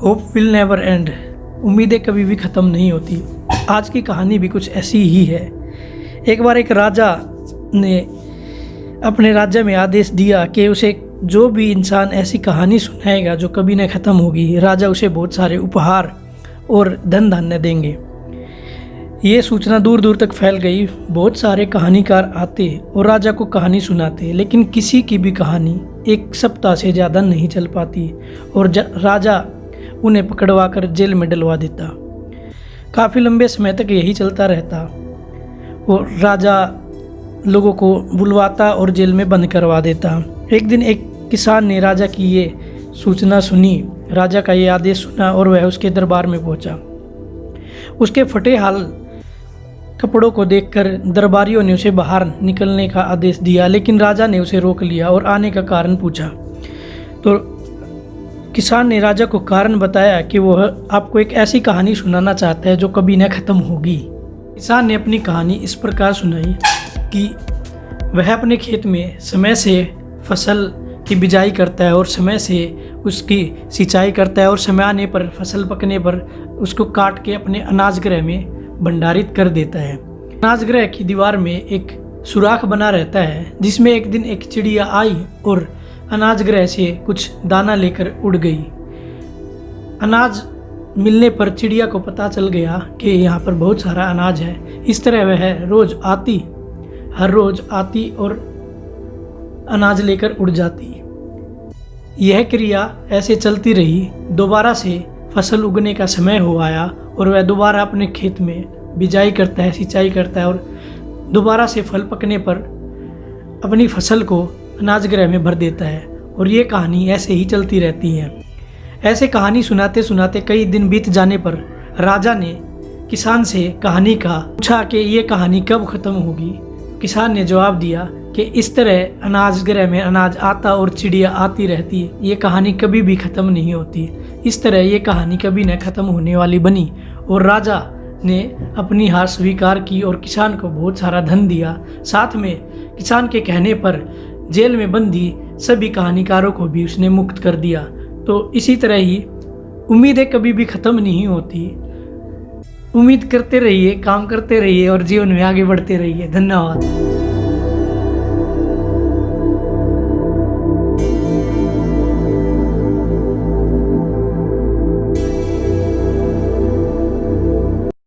Hope will never and. उम्मीदें कभी भी ख़त्म नहीं होती। आज की कहानी भी कुछ ऐसी ही है। एक बार एक राजा ने अपने राज्य में आदेश दिया कि उसे जो भी इंसान ऐसी कहानी सुनाएगा जो कभी न ख़त्म होगी, राजा उसे बहुत सारे उपहार और धन धान्य देंगे। ये सूचना दूर दूर तक फैल गई। बहुत सारे कहानीकार आते और राजा को कहानी सुनाते, लेकिन किसी की भी कहानी एक सप्ताह से ज़्यादा नहीं चल पाती और राजा उन्हें पकड़वा कर जेल में डलवा देता। काफ़ी लंबे समय तक यही चलता रहता और राजा लोगों को बुलवाता और जेल में बंद करवा देता। एक दिन एक किसान ने राजा की ये सूचना सुनी, राजा का ये आदेश सुना और वह उसके दरबार में पहुंचा। उसके फटे हाल कपड़ों को देखकर दरबारियों ने उसे बाहर निकलने का आदेश दिया, लेकिन राजा ने उसे रोक लिया और आने का कारण पूछा। तो किसान ने राजा को कारण बताया कि वह आपको एक ऐसी कहानी सुनाना चाहता है जो कभी न ख़त्म होगी। किसान ने अपनी कहानी इस प्रकार सुनाई कि वह अपने खेत में समय से फसल की बिजाई करता है और समय से उसकी सिंचाई करता है और समय आने पर फसल पकने पर उसको काट के अपने अनाज गृह में भंडारित कर देता है। अनाज गृह की दीवार में एक सुराख बना रहता है, जिसमें एक दिन एक चिड़िया आई और अनाज गृह से कुछ दाना लेकर उड़ गई। अनाज मिलने पर चिड़िया को पता चल गया कि यहाँ पर बहुत सारा अनाज है। इस तरह वह हर रोज आती और अनाज लेकर उड़ जाती। यह क्रिया ऐसे चलती रही। दोबारा से फसल उगने का समय हो आया और वह दोबारा अपने खेत में बिजाई करता है, सिंचाई करता है और दोबारा से फल पकने पर अपनी फसल को अनाज गृह में भर देता है। और ये कहानी ऐसे ही चलती रहती है। ऐसे कहानी सुनाते सुनाते कई दिन बीत जाने पर राजा ने किसान से कहानी का पूछा कि ये कहानी कब ख़त्म होगी। किसान ने जवाब दिया कि इस तरह अनाज गृह में अनाज आता और चिड़िया आती रहती है, ये कहानी कभी भी ख़त्म नहीं होती। इस तरह ये कहानी कभी न ख़त्म होने वाली बनी और राजा ने अपनी हार स्वीकार की और किसान को बहुत सारा धन दिया। साथ में किसान के कहने पर जेल में बंदी सभी कहानीकारों को भी उसने मुक्त कर दिया। तो इसी तरह ही उम्मीदें कभी भी ख़त्म नहीं होती। उम्मीद करते रहिए, काम करते रहिए और जीवन में आगे बढ़ते रहिए। धन्यवाद।